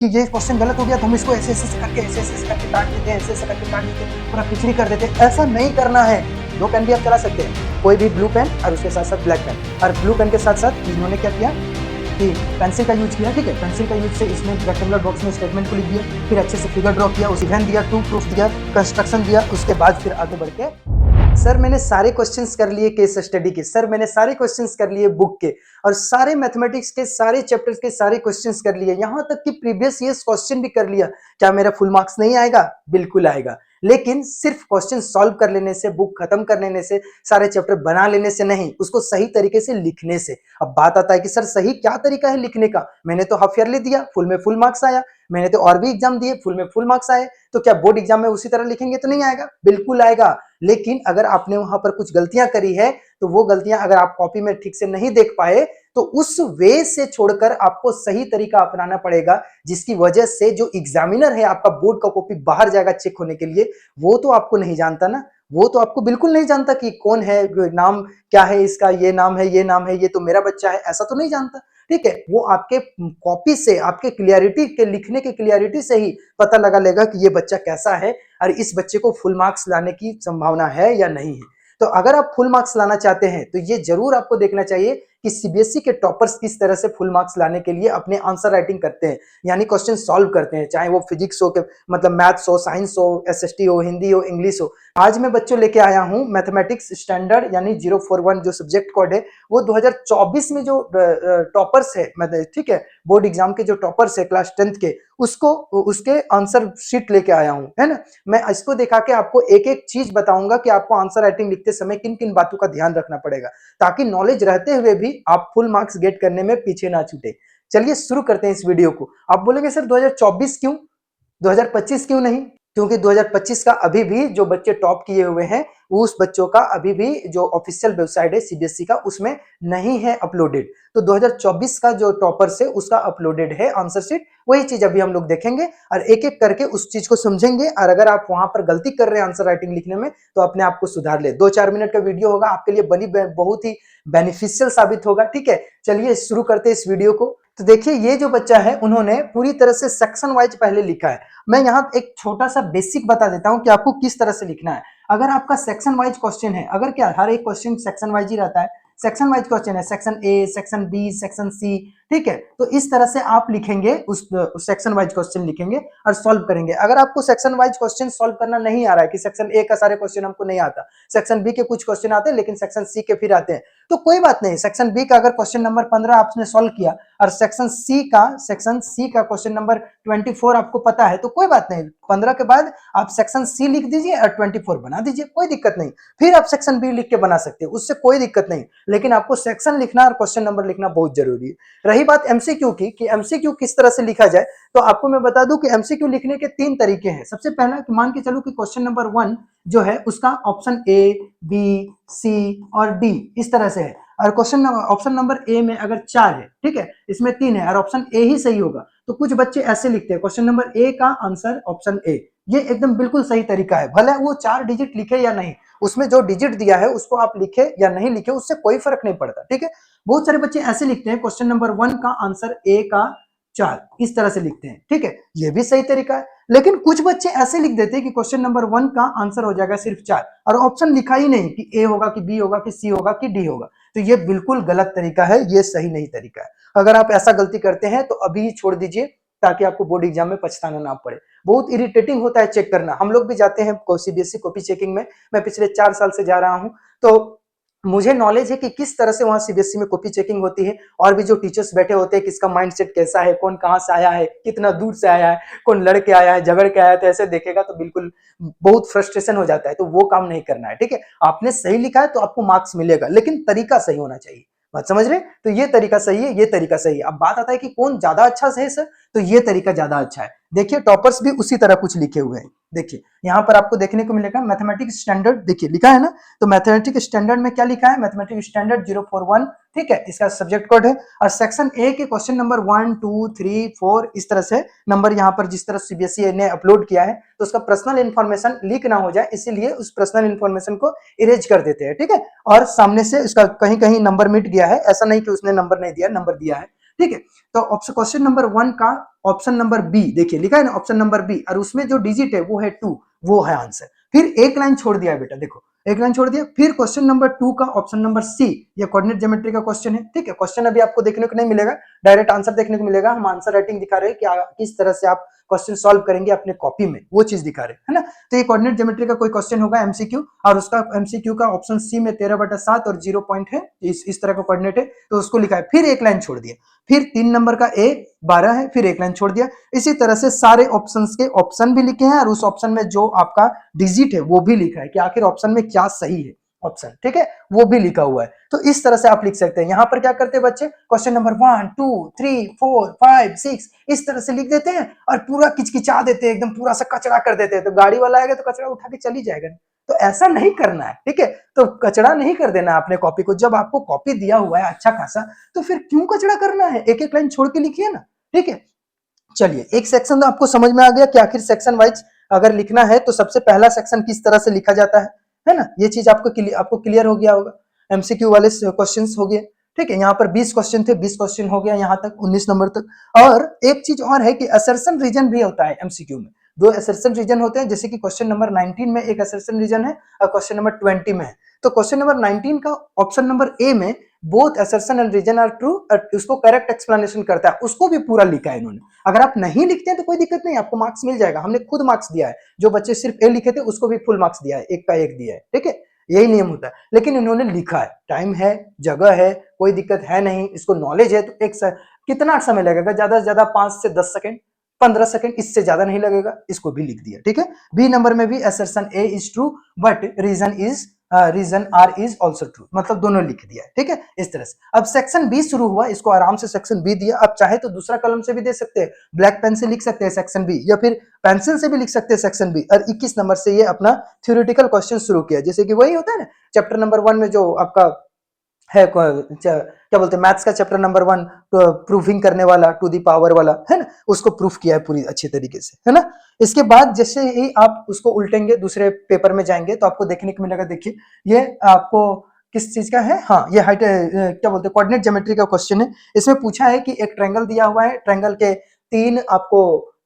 कि ये क्वेश्चन गलत हो गया तो हम इसको ऐसे ऐसे करके ऐसे ऐसे करके काट देते हैं, ऐसे ऐसे करके काट देते हैं, पूरा खिचड़ी कर देते हैं। ऐसा नहीं करना है। दो पेन भी आप चला सकते हैं, कोई भी ब्लू पेन और उसके साथ साथ ब्लैक पेन। और ब्लू पेन के साथ साथ इन्होंने क्या किया कि पेंसिल का यूज किया, ठीक है। पेंसिल का यूज से इसने रेक्टेंगुलर बॉक्स में स्टेटमेंट को लिख दिया, फिर अच्छे से फिगर ड्रॉ किया, उसे इवेंट दिया, टू प्रूफ दिया, कंस्ट्रक्शन दिया, उसके बाद फिर आगे बढ़ के सर मैंने सारे क्वेश्चंस कर लिए केस स्टडी के, सर मैंने सारे क्वेश्चंस कर लिए बुक के, और सारे मैथमेटिक्स के सारे चैप्टर्स के सारे क्वेश्चंस कर लिए, यहां तक कि प्रीवियस ईयर्स क्वेश्चन भी कर लिया। क्या मेरा फुल मार्क्स नहीं आएगा? बिल्कुल आएगा, लेकिन सिर्फ क्वेश्चन सॉल्व कर लेने से, बुक खत्म कर लेने से, सारे चैप्टर बना लेने से नहीं, उसको सही तरीके से लिखने से। अब बात आता है कि सर सही क्या तरीका है लिखने का? मैंने तो हाफ ईयरली दिया, फुल में फुल मार्क्स आया। मैंने तो और भी एग्जाम दिए, फुल में फुल मार्क्स आए। तो क्या बोर्ड एग्जाम में उसी तरह लिखेंगे तो नहीं आएगा? बिल्कुल आएगा। लेकिन अगर आपने वहां पर कुछ गलतियां करी है, तो वो गलतियां अगर आप कॉपी में ठीक से नहीं देख पाए, तो उस वे से छोड़कर आपको सही तरीका अपनाना पड़ेगा, जिसकी वजह से जो एग्जामिनर है आपका, बोर्ड का कॉपी बाहर जाएगा चेक होने के लिए, वो तो आपको नहीं जानता ना, वो तो आपको बिल्कुल नहीं जानता कि कौन है, नाम क्या है इसका, ये नाम है, ये नाम है, ये तो मेरा बच्चा है, ऐसा तो नहीं जानता। ठीक है, वो आपके कॉपी से, आपके क्लियरिटी के लिखने के क्लियरिटी से ही पता लगा लेगा कि ये बच्चा कैसा है और इस बच्चे को फुल मार्क्स लाने की संभावना है या नहीं है। तो अगर आप फुल मार्क्स लाना चाहते हैं तो ये जरूर आपको देखना चाहिए कि सीबीएसई के टॉपर्स किस तरह से फुल मार्क्स लाने के लिए अपने आंसर राइटिंग करते हैं, यानी क्वेश्चन सॉल्व करते हैं, चाहे वो फिजिक्स हो के मतलब मैथ्स हो, साइंस हो, एसएसटी हो, हिंदी हो, इंग्लिश हो। आज मैं बच्चों लेके आया हूं मैथमेटिक्स स्टैंडर्ड यानी 041 जो सब्जेक्ट कोड है, वो 2024 में जो टॉपर्स है, ठीक है, बोर्ड एग्जाम के जो टॉपर्स है क्लास 10th के, उसको उसके आंसर शीट लेके आया हूं, है ना। मैं इसको दिखा के आपको एक एक चीज बताऊंगा कि आपको आंसर राइटिंग लिखते समय किन किन बातों का ध्यान रखना पड़ेगा, ताकि नॉलेज रहते हुए भी आप फुल मार्क्स गेट करने में पीछे ना छूटे। चलिए शुरू करते हैं इस वीडियो को। आप बोलेंगे सर 2024 क्यों, 2025 क्यों नहीं? क्योंकि 2025 का अभी भी जो बच्चे टॉप किए हुए हैं, उस बच्चों का अभी भी जो ऑफिशियल वेबसाइट है सीबीएसई का, उसमें नहीं है अपलोडेड। तो 2024 का जो टॉपर्स है उसका अपलोडेड है आंसर शीट। वही चीज अभी हम लोग देखेंगे और एक एक करके उस चीज को समझेंगे, और अगर आप वहां पर गलती कर रहे हैं आंसर राइटिंग लिखने में, तो अपने आप को सुधार ले। 2-4 मिनट का वीडियो होगा, आपके लिए बहुत ही बेनिफिशियल साबित होगा। ठीक है, चलिए शुरू करते हैं इस वीडियो को। तो देखिए, ये जो बच्चा है उन्होंने पूरी तरह से सेक्शन वाइज पहले लिखा है। मैं यहाँ एक छोटा सा बेसिक बता देता हूँ कि आपको किस तरह से लिखना है। अगर आपका सेक्शन वाइज क्वेश्चन है, अगर क्या हर एक क्वेश्चन सेक्शन वाइज ही रहता है, सेक्शन वाइज क्वेश्चन है, section A, section B, section C, ठीक है, तो इस तरह से आप लिखेंगे, उस सेक्शन वाइज क्वेश्चन लिखेंगे और सॉल्व करेंगे। अगर आपको सेक्शन वाइज क्वेश्चन सॉल्व करना नहीं आ रहा है, कि सेक्शन ए का सारे क्वेश्चन हमको नहीं आता, सेक्शन बी के कुछ क्वेश्चन आते हैं लेकिन सेक्शन सी के फिर आते हैं, तो कोई बात नहीं। सेक्शन बी का अगर क्वेश्चन नंबर 15 आपने सॉल्व किया और सेक्शन सी का क्वेश्चन नंबर 24 आपको पता है, तो कोई बात नहीं, 15 के बाद आप सेक्शन सी लिख दीजिए और 24 बना दीजिए, कोई दिक्कत नहीं। फिर आप सेक्शन बी लिख के बना सकते हैं, उससे कोई दिक्कत नहीं, लेकिन आपको सेक्शन लिखना और क्वेश्चन नंबर लिखना बहुत जरूरी है। रही बात एमसीक्यू की, कि एमसीक्यू किस तरह से लिखा जाए, तो आपको मैं बता दूं कि एमसीक्यू लिखने के 3 तरीके हैं। सबसे पहला, मान के चलो कि क्वेश्चन नंबर 1 जो है उसका ऑप्शन ए, बी, सी और डी इस तरह से है, और क्वेश्चन ऑप्शन नंबर ए में अगर 4 है, ठीक है, इसमें 3 है और ऑप्शन ए ही सही होगा, तो कुछ बच्चे ऐसे लिखते हैं क्वेश्चन नंबर ए का आंसर ऑप्शन ए। ये एकदम बिल्कुल सही तरीका है, भले वो 4 डिजिट लिखे या नहीं, उसमें जो डिजिट दिया है उसको आप लिखे या नहीं लिखे उससे कोई फर्क नहीं पड़ता। ठीक है, बहुत सारे बच्चे ऐसे लिखते हैं क्वेश्चन नंबर 1 का आंसर ए का 4, इस तरह से लिखते हैं। ठीक है, ये भी सही तरीका है, लेकिन कुछ बच्चे ऐसे लिख देते हैं कि क्वेश्चन नंबर 1 का आंसर हो जाएगा सिर्फ 4 और ऑप्शन लिखा ही नहीं कि ए होगा कि बी होगा कि सी होगा कि डी होगा। तो ये बिल्कुल गलत तरीका है, ये सही नहीं तरीका है। अगर आप ऐसा गलती करते हैं तो अभी ही छोड़ दीजिए, ताकि आपको बोर्ड एग्जाम में पछताना ना पड़े। बहुत इरिटेटिंग होता है चेक करना, हम लोग भी जाते हैं सीबीएसई कॉपी चेकिंग में, मैं पिछले 4 साल से जा रहा हूं, तो मुझे नॉलेज है कि किस तरह से वहां सीबीएसई में कॉपी चेकिंग होती है, और भी जो टीचर्स बैठे होते हैं किसका माइंडसेट कैसा है, कौन कहां से आया है, कितना दूर से आया है, कौन लड़के आया है, झगड़ के आया है, तो ऐसे देखेगा तो बिल्कुल बहुत फ्रस्ट्रेशन हो जाता है। तो वो काम नहीं करना है। ठीक है, आपने सही लिखा है तो आपको मार्क्स मिलेगा, लेकिन तरीका सही होना चाहिए। बात समझ रहे? तो ये तरीका सही है, ये तरीका सही है। अब बात आता है कि कौन ज्यादा अच्छा है सर, तो ये तरीका ज्यादा अच्छा है। देखिए, टॉपर्स भी उसी तरह कुछ लिखे हुए हैं। देखिए यहाँ पर आपको देखने को मिलेगा मैथमेटिक्स स्टैंडर्ड, देखिए लिखा है ना, तो मैथमेटिक्स स्टैंडर्ड में क्या लिखा है, मैथमेटिक्स स्टैंडर्ड 041, ठीक है, इसका सब्जेक्ट कोड है। और सेक्शन ए के क्वेश्चन नंबर 1, 2, 3, 4 इस तरह से नंबर यहाँ पर जिस तरह सीबीएसई ने अपलोड किया है, तो उसका पर्सनल इन्फॉर्मेशन लीक ना हो जाए, इसीलिए उस पर्सनल इन्फॉर्मेशन को इरेज कर देते हैं। ठीक है, और सामने से उसका कहीं कहीं नंबर मिट गया है, ऐसा नहीं कि उसने नंबर नहीं दिया, नंबर दिया है। ठीक है। तो ऑप्शन क्वेश्चन नंबर 1 का ऑप्शन नंबर बी देखिए लिखा है ना, ऑप्शन नंबर बी, और उसमें जो डिजिट है वो है 2, वो है आंसर। फिर एक लाइन छोड़ दिया है बेटा, देखो एक लाइन छोड़ दिया। फिर क्वेश्चन नंबर 2 का ऑप्शन नंबर सी, ये कोऑर्डिनेट ज्योमेट्री का क्वेश्चन है, ठीक है। क्वेश्चन अभी आपको देखने को नहीं मिलेगा, डायरेक्ट आंसर देखने को मिलेगा। हम आंसर राइटिंग दिखा रहे हैं कि किस तरह से आप क्वेश्चन सॉल्व करेंगे अपने कॉपी में, वो चीज दिखा रहे हैं, है ना। तो ये कोऑर्डिनेट ज्योमेट्री का कोई क्वेश्चन होगा एमसीक्यू, और उसका एमसीक्यू का ऑप्शन सी में 13/7 और 0 पॉइंट है, इस तरह का कोऑर्डिनेट है, तो उसको लिखा है। फिर एक लाइन छोड़ दिया, फिर 3 नंबर का ए 12 है, फिर एक लाइन छोड़ दिया। इसी तरह से सारे ऑप्शंस के ऑप्शन भी लिखे हैं, और उस ऑप्शन में जो आपका डिजिट है वो भी लिखा है कि आखिर ऑप्शन में क्या सही है ऑप्शन, ठीक है, वो भी लिखा हुआ है। तो इस तरह से आप लिख सकते हैं। यहां पर क्या करते हैं बच्चे, क्वेश्चन नंबर 1 2 3 4 5 6 इस तरह से लिख देते हैं और पूरा किचकिचा देते हैं, एकदम पूरा सा कचरा कर देते हैं। तो गाड़ी वाला आएगा तो कचरा उठा के चली जाएगा, तो ऐसा नहीं करना है, ठीक है। तो कचरा नहीं कर देना अपने कॉपी को। जब आपको कॉपी दिया हुआ है अच्छा खासा, तो फिर क्यों कचरा करना है, एक एक लाइन छोड़ के लिखिए ना, ठीक है। चलिए, एक सेक्शन तो आपको समझ में आ गया कि आखिर सेक्शन वाइज अगर लिखना है तो सबसे पहला सेक्शन किस तरह से लिखा जाता है ना। ये चीज आपको क्लियर हो गया होगा। एमसीक्यू वाले क्वेश्चंस हो गए, ठीक है। यहाँ पर 20 क्वेश्चन थे, 20 क्वेश्चन हो गया यहाँ तक 19 नंबर तक। और एक चीज और है कि असर्शन रीजन भी होता है एमसीक्यू में। दो असर्शन रीजन होते हैं, जैसे कि क्वेश्चन नंबर 19 में एक असर्शन रीजन है और क्वेश्चन नंबर 20 में है। तो क्वेश्चन नंबर 19 का ऑप्शन नंबर ए में both assertion and reason are true, उसको करेक्ट एक्सप्लेनेशन करता है, उसको भी पूरा लिखा है इन्होंने। अगर आप नहीं लिखते हैं तो कोई दिक्कत नहीं, आपको मार्क्स मिल जाएगा। हमने खुद मार्क्स दिया है, जो बच्चे सिर्फ ए लिखे थे उसको भी फुल मार्क्स दिया है, एक का एक दिया है, ठीक है। यही नियम होता है, लेकिन इन्होंने लिखा है, टाइम है, जगह है, कोई दिक्कत है नहीं, इसको नॉलेज है। तो कितना समय लगेगा, ज्यादा से ज्यादा 5 से 10 सेकंड, 15 सेकंड, इससे ज्यादा नहीं लगेगा। इसको भी लिख दिया, ठीक है। बी नंबर में भी assertion A is true but reason R is also true, मतलब दोनों लिख दिया, ठीक है। इस तरह से अब सेक्शन बी शुरू हुआ, इसको आराम से सेक्शन बी दिया। अब चाहे तो दूसरा कलम से भी दे सकते हैं, ब्लैक पेन से लिख सकते हैं सेक्शन बी, या फिर पेंसिल से भी लिख सकते हैं सेक्शन बी। और 21 नंबर से ये अपना थ्योरेटिकल क्वेश्चन शुरू किया, जैसे कि वही होता है ना चैप्टर नंबर 1 में जो आपका है, क्या बोलते हैं, मैथ्स का चैप्टर नंबर 1 प्रूफिंग करने वाला, टू दी पावर वाला, है ना, उसको प्रूफ किया है पूरी अच्छी तरीके से, है ना। इसके बाद जैसे ही आप उसको उल्टेंगे, दूसरे पेपर में जाएंगे, तो आपको देखने को मिलेगा, देखिए ये आपको किस चीज का है, हाँ ये हाइट क्या बोलते हैं, कोऑर्डिनेट ज्योमेट्री का क्वेश्चन है। इसमें पूछा है कि एक ट्रायंगल दिया हुआ है, ट्रायंगल के 3 आपको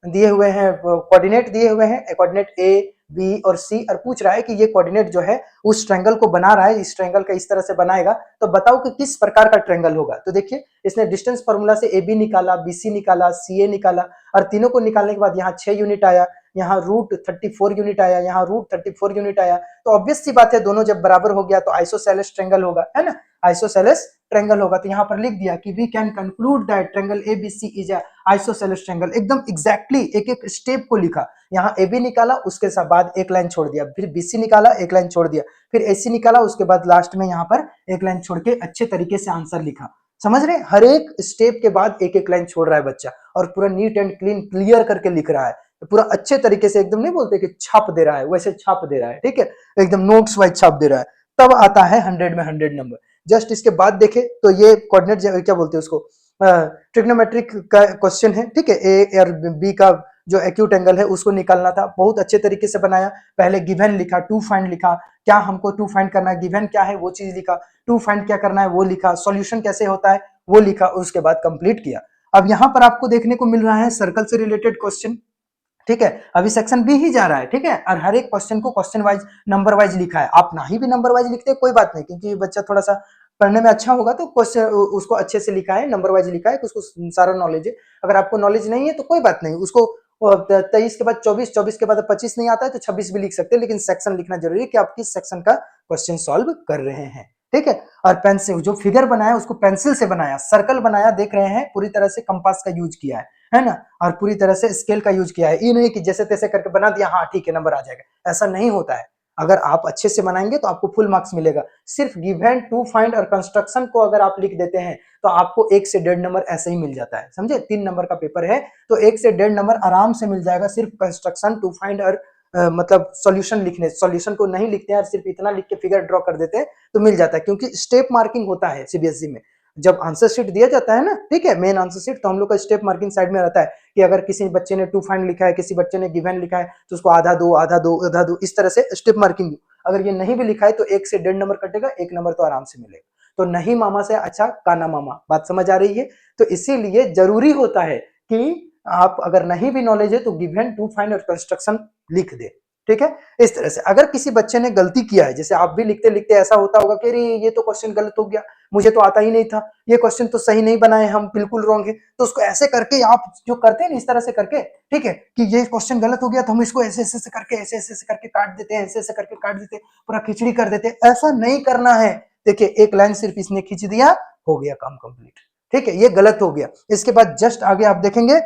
दिए हुए हैं, कोऑर्डिनेट दिए हुए हैं, कोऑर्डिनेट ए बी और सी, और पूछ रहा है कि ये कोऑर्डिनेट जो है उस ट्रायंगल को बना रहा है, इस ट्रायंगल का इस तरह से बनाएगा, तो बताओ कि किस प्रकार का ट्रायंगल होगा। तो देखिए इसने डिस्टेंस फार्मूला से ए बी निकाला, बी सी निकाला, सी ए निकाला, और तीनों को निकालने के बाद यहाँ 6 यूनिट आया, यहाँ √34 यूनिट आया, यहाँ √34 यूनिट आया। तो ऑब्वियस सी बात है, दोनों जब बराबर हो गया तो आइसोसेलेस ट्रायंगल होगा, है ना, आइसोसेलेस ट्रायंगल होगा। तो यहाँ पर लिख दिया कि we can conclude that triangle ABC is a isosceles triangle. एकदम एग्जैक्टली एक एक स्टेप को लिखा। यहाँ ए बी निकाला, उसके बाद एक लाइन छोड़ दिया, फिर बी सी निकाला, एक लाइन छोड़ दिया, फिर ए सी निकाला, उसके बाद लास्ट में यहाँ पर एक लाइन छोड़ के अच्छे तरीके से आंसर लिखा। समझ रहे, हर एक स्टेप के बाद एक एक लाइन छोड़ रहा है बच्चा, और पूरा नीट एंड क्लीन क्लियर करके लिख रहा है, तो पूरा अच्छे तरीके से, एकदम नहीं बोलते कि छाप दे रहा है, वैसे छाप दे रहा है, ठीक है, एकदम नोट्स वाइज छाप दे रहा है। तब आता है 100 में 100 नंबर। जस्ट इसके बाद देखे तो ये कोऑर्डिनेट क्या बोलते हैं उसको, ट्रिग्नोमेट्रिक का क्वेश्चन है, ठीक है। ए और बी का जो एक्यूट एंगल है उसको निकालना था, बहुत अच्छे तरीके से बनाया। पहले गिवन लिखा, टू फाइंड लिखा, क्या हमको टू फाइंड करना है, गिवन क्या है वो चीज लिखा, टू फाइंड क्या करना है वो लिखा, सॉल्यूशन कैसे होता है वो लिखा, और उसके बाद कंप्लीट किया। अब यहाँ पर आपको देखने को मिल रहा है सर्कल से रिलेटेड क्वेश्चन, ठीक है। अभी सेक्शन बी ही जा रहा है, ठीक है, और हर एक क्वेश्चन को क्वेश्चन वाइज नंबर वाइज लिखा है। आप ना ही भी नंबर वाइज लिखते हैं कोई बात नहीं, क्योंकि बच्चा थोड़ा सा पढ़ने में अच्छा होगा, तो क्वेश्चन उसको अच्छे से लिखा है, नंबर वाइज लिखा है कि उसको सारा नॉलेज है। अगर आपको नॉलेज नहीं है तो कोई बात नहीं, उसको 23 के बाद 24, 24 के बाद 25 नहीं आता है तो 26 भी लिख सकते हैं, लेकिन सेक्शन लिखना जरूरी है कि आप किस सेक्शन का क्वेश्चन सॉल्व कर रहे हैं, ठीक है। और पेंसिल जो फिगर बनाया उसको पेंसिल से बनाया, सर्कल बनाया, देख रहे हैं पूरी तरह से कंपास का यूज किया है ना, और पूरी तरह से स्केल का यूज किया है। ये नहीं कि जैसे तैसे करके बना दिया, हाँ ठीक है नंबर आ जाएगा, ऐसा नहीं होता है। अगर आप अच्छे से बनाएंगे तो आपको फुल मार्क्स मिलेगा। सिर्फ गिवन, टू फाइंड और कंस्ट्रक्शन को अगर आप लिख देते हैं तो आपको 1 से 1.5 नंबर ऐसे ही मिल जाता है, समझे। 3 नंबर का पेपर है तो 1 से 1.5 नंबर आराम से मिल जाएगा, सिर्फ कंस्ट्रक्शन, टू फाइंड और मतलब सॉल्यूशन लिखने, सॉल्यूशन को नहीं लिखते हैं और सिर्फ इतना लिख के फिगर ड्रॉ कर देते हैं तो मिल जाता है, क्योंकि स्टेप मार्किंग होता है सीबीएसई में। जब आंसर शीट दिया जाता है ना, ठीक है, मेन आंसर शीट, तो हम लोग का स्टेप मार्किंग साइड में रहता है कि अगर किसी बच्चे ने टू फाइंड लिखा है, किसी बच्चे ने गिवन लिखा है, तो उसको आधा दो, आधा दो, आधा दो, इस तरह से स्टेप मार्किंग। अगर ये नहीं भी लिखा है तो 1 से 1.5 नंबर कटेगा, 1 नंबर तो आराम से मिलेगा। तो नहीं मामा से अच्छा काना मामा। बात समझ आ रही है? तो इसीलिए जरूरी होता है कि आप अगर नहीं भी नॉलेज है तो गिवन, टू, फाइंड और कंस्ट्रक्शन लिख दे। ठीक है, इस तरह से। अगर किसी बच्चे ने गलती किया है, जैसे आप भी लिखते लिखते ऐसा होता होगा कि अरे ये तो क्वेश्चन गलत हो गया, मुझे तो आता ही नहीं था, ये क्वेश्चन तो सही नहीं बनाए हम, बिल्कुल रॉन्ग है, तो उसको ऐसे करके आप जो करते हैं ना इस तरह से करके, ठीक है, कि ये क्वेश्चन गलत हो गया तो हम इसको ऐसे ऐसे करके ऐसे ऐसे करके काट देते हैं, ऐसे ऐसे करके काट देते हैं, पूरा खिचड़ी कर देते हैं। ऐसा नहीं करना है। देखिए एक लाइन सिर्फ इसने खींच दिया, हो गया काम कंप्लीट। ठीक है, ये गलत हो गया। इसके बाद जस्ट आगे आप देखेंगे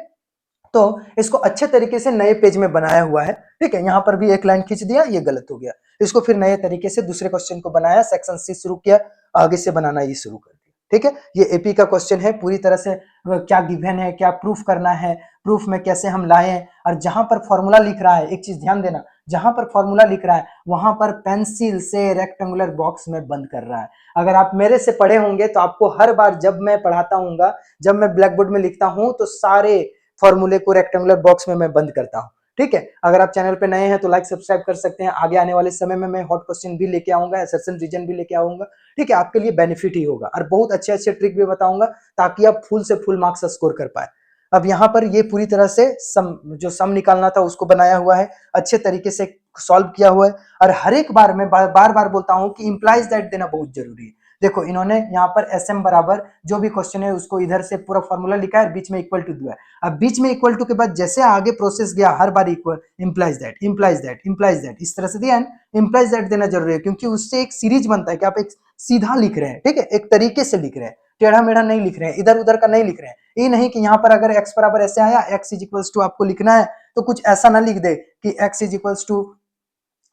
तो इसको अच्छे तरीके से नए पेज में बनाया हुआ है। ठीक है, यहां पर भी एक लाइन खींच दिया, ये गलत हो गया। इसको फिर नए तरीके से दूसरे क्वेश्चन को बनाया, सेक्शन सी शुरू किया, आगे से बनाना ये शुरू कर दिया। ठीक है, ये एपी का क्वेश्चन है, पूरी तरह से क्या गिवन है, क्या प्रूफ करना है, प्रूफ में कैसे हम लाए। और जहां पर फॉर्मूला लिख रहा है, एक चीज ध्यान देना, जहां पर फॉर्मूला लिख रहा है वहां पर पेंसिल से रेक्टेंगुलर बॉक्स में बंद कर रहा है। अगर आप मेरे से पढ़े होंगे तो आपको हर बार जब मैं पढ़ाता हूँ, जब मैं ब्लैक बोर्ड में लिखता हूं तो सारे फॉर्मूले को रेक्टेंगुलर बॉक्स में मैं बंद करता हूं। ठीक है, अगर आप चैनल पे नए हैं तो लाइक सब्सक्राइब कर सकते हैं। आगे आने वाले समय में मैं हॉट क्वेश्चन भी लेके आऊंगा, असर्शन रीजन भी लेके आऊंगा। ठीक है, आपके लिए बेनिफिट ही होगा और बहुत अच्छे अच्छे ट्रिक भी बताऊंगा ताकि आप फुल से फुल मार्क्स स्कोर कर पाए। अब यहाँ पर ये पूरी तरह से जो सम निकालना था उसको बनाया हुआ है, अच्छे तरीके से सॉल्व किया हुआ है। और हर एक बार मैं बार बार बोलता हूं कि इंप्लाइज दैट देना बहुत जरूरी है। देखो इन्होंने यहाँ पर एस एम बराबर जो भी क्वेश्चन है उसको इधर से पूरा फॉर्मूला लिखा है, बीच में इक्वल टू दिया है। अब बीच में इक्वल टू के बाद जैसे आगे प्रोसेस गया हर बार equal, implies that, implies that, implies that, इस तरह से दिया है। इंप्लाइज दैट देना जरूरी है क्योंकि उससे एक सीरीज बनता है कि आप एक सीधा लिख रहे हैं। ठीक है, एक तरीके से लिख रहे हैं, टेढ़ा मेढ़ा नहीं लिख रहे हैं, इधर उधर का नहीं लिख रहे हैं। ये नहीं कि यहाँ पर अगर x बराबर ऐसे आया, x इज इक्वल्स टू आपको लिखना है तो कुछ ऐसा ना लिख दे कि x इज इक्वल्स टू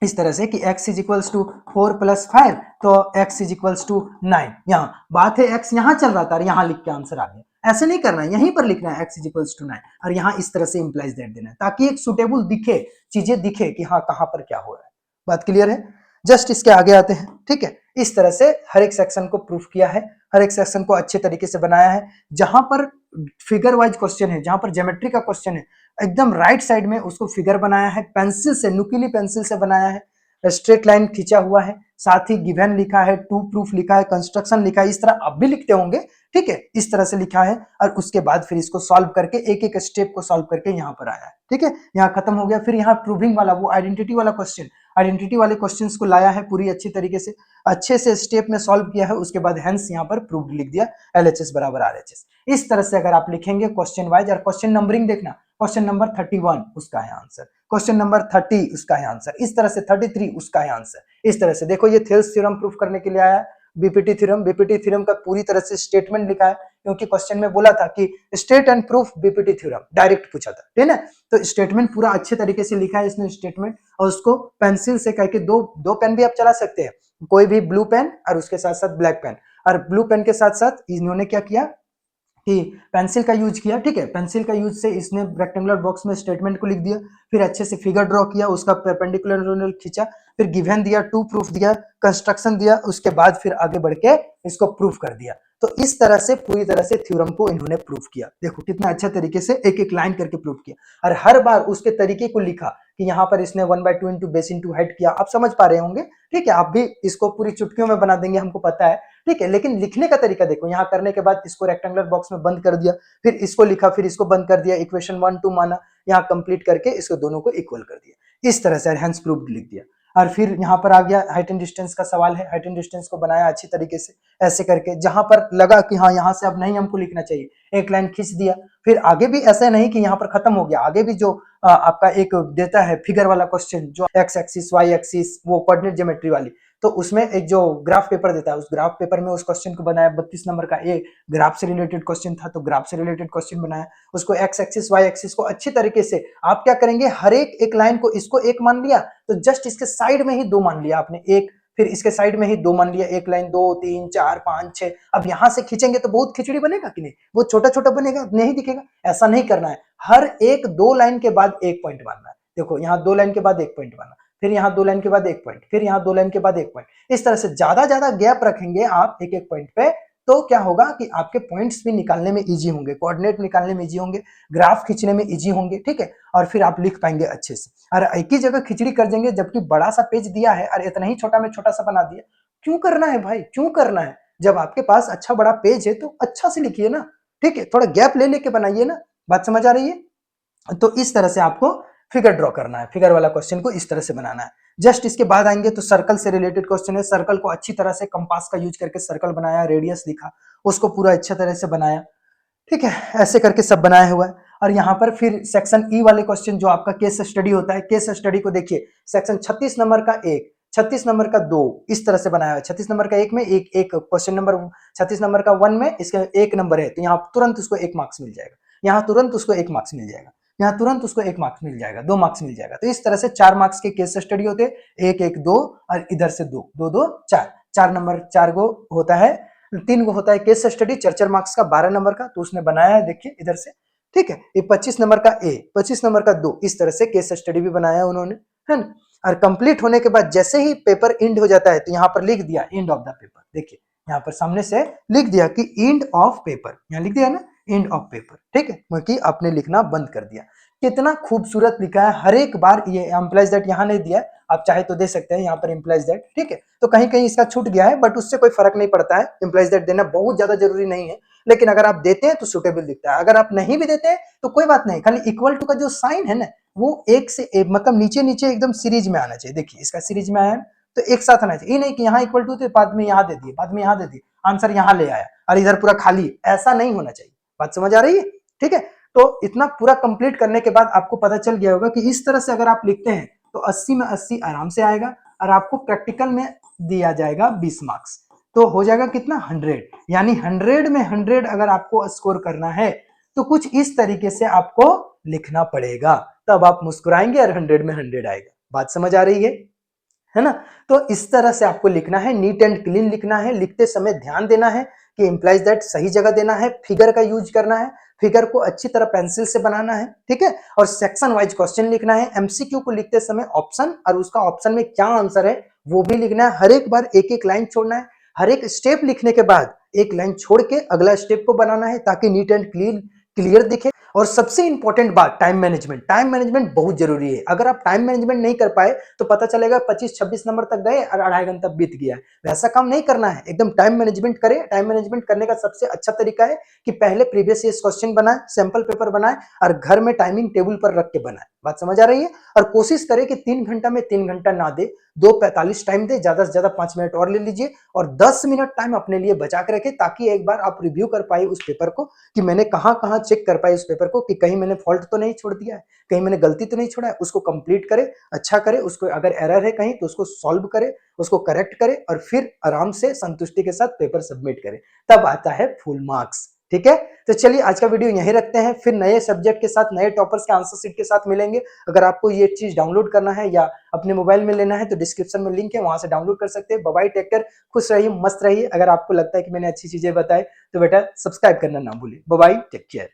इस तरह से कि x इज इक्वल्स टू 4+5 तो x इज इक्वल्स टू 9। यहाँ बात है x यहाँ चल रहा था और यहाँ लिख के आंसर आ गया। ऐसे नहीं करना है, यहीं पर लिखना है x इज इक्वल्स टू 9 और यहाँ इस तरह से इंप्लाइज दैट देना है ताकि एक सुटेबल दिखे, चीजें दिखे कि हाँ कहाँ पर क्या हो रहा है। बात क्लियर है? जस्ट इसके आगे आते हैं। ठीक है, इस तरह से हर एक सेक्शन को प्रूफ किया है, हर एक सेक्शन को अच्छे तरीके से बनाया है। जहां पर फिगर वाइज क्वेश्चन है, जहां पर ज्योमेट्री का क्वेश्चन है, एकदम राइट साइड में उसको फिगर बनाया है, पेंसिल से, नुकीली पेंसिल से बनाया है, स्ट्रेट लाइन खींचा हुआ है, साथ ही गिवन लिखा है, टू प्रूफ लिखा है, कंस्ट्रक्शन लिखा है। इस तरह आप भी लिखते होंगे। ठीक है, इस तरह से लिखा है और उसके बाद फिर इसको सॉल्व करके एक एक स्टेप को सॉल्व करके यहाँ पर आया है। ठीक है, यहाँ खत्म हो गया। फिर यहाँ प्रूविंग वाला वो आइडेंटिटी वाला क्वेश्चन, आइडेंटिटी वाले क्वेश्चंस को लाया है पूरी अच्छी तरीके से, अच्छे से स्टेप में सॉल्व किया है। उसके बाद हेंस यहाँ पर प्रूव लिख दिया, LHS बराबर RHS। इस तरह से अगर आप लिखेंगे क्वेश्चन वाइज, और क्वेश्चन नंबरिंग देखना, क्वेश्चन नंबर 31 उसका है आंसर, क्वेश्चन नंबर 30 उसका है आंसर, इस तरह से 33 उसका है आंसर। इस तरह से देखो ये थेल्स थ्योरम प्रूफ करने के लिए आया है, बीपीटी थ्योरम, बीपीटी थ्योरम का पूरी तरह से स्टेटमेंट लिखा है क्योंकि क्वेश्चन में बोला था कि state and proof BPT theorem, direct पूछा था। ठीक है, तो स्टेटमेंट पूरा अच्छे तरीके से लिखा है इसने स्टेटमेंट, और उसको पेंसिल से करके दो पेन भी आप चला सकते हैं, कोई भी ब्लू पेन और उसके साथ साथ ब्लैक पेन। और ब्लू पेन के साथ साथ इन्होंने क्या किया कि पेंसिल का यूज किया। ठीक है, पेंसिल का यूज से इसने रेक्टेंगुलर बॉक्स में स्टेटमेंट को लिख दिया, फिर अच्छे से फिगर ड्रॉ किया, उसका परपेंडिकुलर खींचा, फिर गिवन दिया, टू प्रूफ दिया, कंस्ट्रक्शन दिया, उसके बाद फिर आगे बढ़ के इसको प्रूफ कर दिया। तो इस तरह से पूरी तरह से थ्योरम को इन्होंने प्रूफ किया। देखो कितना अच्छा तरीके से एक एक लाइन करके प्रूफ किया और हर बार उसके तरीके को लिखा कि यहाँ पर इसने 1/2 इंटू बेस इंटू हाइट किया। आप समझ पा रहे होंगे। ठीक है, आप भी इसको पूरी चुटकियों में बना देंगे, हमको पता है। ठीक है, लेकिन लिखने का तरीका देखो, यहाँ करने के बाद इसको रेक्टेंगुलर बॉक्स में बंद कर दिया, फिर इसको लिखा, फिर इसको बंद कर दिया, इक्वेशन 1 2 माना, यहाँ कंप्लीट करके इसको दोनों को इक्वल कर दिया। इस तरह से हेंस प्रूव्ड लिख दिया। और फिर यहाँ पर आ गया हाइट एंड डिस्टेंस का सवाल है, हाइट एंड डिस्टेंस को बनाया अच्छी तरीके से ऐसे करके, जहां पर लगा कि हाँ यहाँ से अब नहीं हमको लिखना चाहिए, एक लाइन खींच दिया। फिर आगे भी ऐसा नहीं कि यहाँ पर खत्म हो गया, आगे भी जो आपका एक देता है फिगर वाला क्वेश्चन, जो एक्स एक्सिस वाई एक्सिस, वो कोऑर्डिनेट ज्योमेट्री वाली, तो उसमें एक जो ग्राफ पेपर देता है, उस ग्राफ पेपर में उस क्वेश्चन को बनाया। 32 नंबर का एक ग्राफ से रिलेटेड क्वेश्चन था, तो ग्राफ से रिलेटेड क्वेश्चन बनाया, उसको एक्स एक्सिस वाई एक्सिस को अच्छी तरीके से आप क्या करेंगे, हर एक लाइन को, इसको एक मान लिया तो जस्ट इसके साइड में ही दो मान लिया आपने, एक, फिर इसके साइड में ही दो मान लिया, एक लाइन, 2 3 4 5 6। अब यहां से खींचेंगे तो बहुत खिचड़ी बनेगा कि नहीं, वो छोटा छोटा बनेगा, नहीं दिखेगा। ऐसा नहीं करना है, हर एक 2 लाइन के बाद एक पॉइंट मानना है। देखो यहाँ 2 लाइन के बाद एक पॉइंट मानना, फिर यहाँ 2 लाइन के बाद एक पॉइंट, फिर यहाँ 2 लाइन के बाद एक पॉइंट। इस तरह से ज्यादा ज्यादा गैप रखेंगे आप एक एक पॉइंट पे, तो क्या होगा कि आपके पॉइंट्स भी निकालने में इजी होंगे, कोऑर्डिनेट निकालने में इजी होंगे, ग्राफ खींचने में इजी होंगे। ठीक है, और फिर आप लिख पाएंगे अच्छे से। और एक ही जगह खिचड़ी कर देंगे, जबकि बड़ा सा पेज दिया है और इतना ही छोटा में छोटा सा बना दिया। क्यों करना है भाई, क्यों करना है? जब आपके पास अच्छा बड़ा पेज है तो अच्छा से लिखिए ना, ठीक है, थोड़ा गैप ले लेके बनाइए ना। बात समझ आ रही है? तो इस तरह से आपको फिगर ड्रॉ करना है, फिगर वाला क्वेश्चन को इस तरह से बनाना है। जस्ट इसके बाद आएंगे तो सर्कल से रिलेटेड क्वेश्चन है। सर्कल को अच्छी तरह से कंपास का यूज करके सर्कल बनाया, रेडियस लिखा, उसको पूरा अच्छी तरह से बनाया, ठीक है, ऐसे करके सब बनाया हुआ है। और यहाँ पर फिर सेक्शन ई वाले क्वेश्चन जो आपका केस स्टडी होता है, केस स्टडी को देखिए, सेक्शन 36 नंबर का 1, 36 नंबर का 2, इस तरह से बनाया है। 36 नंबर का 1 में एक एक क्वेश्चन नंबर, 36 नंबर का 1 में इसका 1 नंबर है, तो यहाँ तुरंत उसको 1 मार्क्स मिल जाएगा, यहाँ तुरंत उसको 1 मार्क्स मिल जाएगा, यहाँ तुरंत उसको 1 मार्क्स मिल जाएगा, 2 मार्क्स मिल जाएगा। तो इस तरह से 4 मार्क्स के केस स्टडी होते हैं, 1 1 2 और इधर से 2 2 2 4, 4 नंबर 4 गो होता है, 3 गो होता है केस स्टडी, 4 मार्क्स का 12 नंबर का, तो उसने बनाया है, देखिए इधर से, ठीक है। ये 25 नंबर का ए, 25 नंबर का 2, इस तरह से केस स्टडी भी बनाया है उन्होंने, है ना। और कंप्लीट होने के बाद जैसे ही पेपर एंड हो जाता है तो यहाँ पर लिख दिया एंड ऑफ द पेपर, देखिए यहाँ पर सामने से लिख दिया कि एंड ऑफ पेपर, यहाँ लिख दिया ना एंड ऑफ पेपर, ठीक है, क्योंकि आपने लिखना बंद कर दिया। कितना खूबसूरत लिखा है, हर एक बार ये एम्प्लॉइज दैट यहाँ नहीं दिया है, आप चाहे तो दे सकते हैं यहाँ पर एम्प्लॉइज दैट, ठीक है। तो कहीं कहीं इसका छूट गया है, बट उससे कोई फर्क नहीं पड़ता है, एम्प्लॉइज दैट देना बहुत ज्यादा जरूरी नहीं है, लेकिन अगर आप देते हैं तो सुटेबल दिखता है, अगर आप नहीं भी देते हैं तो कोई बात नहीं, खाली इक्वल टू का जो साइन है ना वो एक से एक, मतलब नीचे नीचे एकदम सीरीज में आना चाहिए। देखिए इसका सीरीज में आया तो एक साथ आना चाहिए, ये नहीं कि यहाँ इक्वल टू थे बाद में यहाँ दे दिए, बाद में यहाँ दे दिए, आंसर यहाँ ले आया और इधर पूरा खाली, ऐसा नहीं होना चाहिए। बात समझ आ रही है? ठीक है, तो इतना पूरा कंप्लीट करने के बाद आपको पता चल गया होगा कि इस तरह से अगर आप लिखते हैं तो 80 में 80 आराम से आएगा, और आपको प्रैक्टिकल में दिया जाएगा 20 मार्क्स, तो हो जाएगा कितना 100, यानी 100 में 100 अगर आपको स्कोर करना है तो कुछ इस तरीके से आपको लिखना पड़ेगा, तब आप मुस्कुराएंगे और 100 में 100 आएगा। बात समझ आ रही है ना। तो इस तरह से आपको लिखना है, नीट एंड क्लीन लिखना है, लिखते समय ध्यान देना है कि इंप्लाइज दैट सही जगह देना है, फिगर का यूज करना है, फिगर को अच्छी तरह पेंसिल से बनाना है, ठीक है, और सेक्शन वाइज क्वेश्चन लिखना है। एमसीक्यू को लिखते समय ऑप्शन और उसका ऑप्शन में क्या आंसर है वो भी लिखना है, हर एक बार एक एक लाइन छोड़ना है, हर एक स्टेप लिखने के बाद एक लाइन छोड़ के अगला स्टेप को बनाना है, ताकि नीट एंड क्लियर दिखे। और सबसे इंपॉर्टेंट बात टाइम मैनेजमेंट, टाइम मैनेजमेंट बहुत जरूरी है। अगर आप टाइम मैनेजमेंट नहीं कर पाए तो पता चलेगा 25-26 नंबर तक गए और 2.5 घंटा बीत गया। वैसा काम नहीं करना है, एकदम टाइम मैनेजमेंट करें। टाइम मैनेजमेंट करने का सबसे अच्छा तरीका है कि पहले प्रीवियस ईयर क्वेश्चन बनाए, सैंपल पेपर बनाए और घर में टाइमिंग टेबल पर रख के बनाए। बात समझ आ रही है? और कोशिश करें कि 3 घंटा में 3 घंटा ना दे, 2:45 टाइम दे, ज्यादा से ज्यादा 5 मिनट और ले लीजिए और 10 मिनट टाइम अपने लिए बचा के रखें, ताकि एक बार आप रिव्यू कर पाए उस पेपर को कि मैंने कहां कहां चेक कर पाए उस पेपर को, कि कहीं मैंने फॉल्ट तो नहीं छोड़ दिया है, कहीं मैंने गलती तो नहीं छोड़ा है। उसको कंप्लीट करे, अच्छा करे, उसको अगर एरर है कहीं तो उसको सॉल्व करे, उसको करेक्ट करे और फिर आराम से संतुष्टि के साथ पेपर सबमिट करे, तब आता है फुल मार्क्स। ठीक है, तो चलिए आज का वीडियो यहीं रखते हैं, फिर नए सब्जेक्ट के साथ, नए टॉपर्स के आंसर शीट के साथ मिलेंगे। अगर आपको ये चीज डाउनलोड करना है या अपने मोबाइल में लेना है तो डिस्क्रिप्शन में लिंक है, वहां से डाउनलोड कर सकते हैं। बाय बाय, टेक केयर, खुश रहिए, मस्त रहिए। अगर आपको लगता है कि मैंने अच्छी चीजें बताई तो बेटा सब्सक्राइब करना ना भूलिए। Bye bye, take care.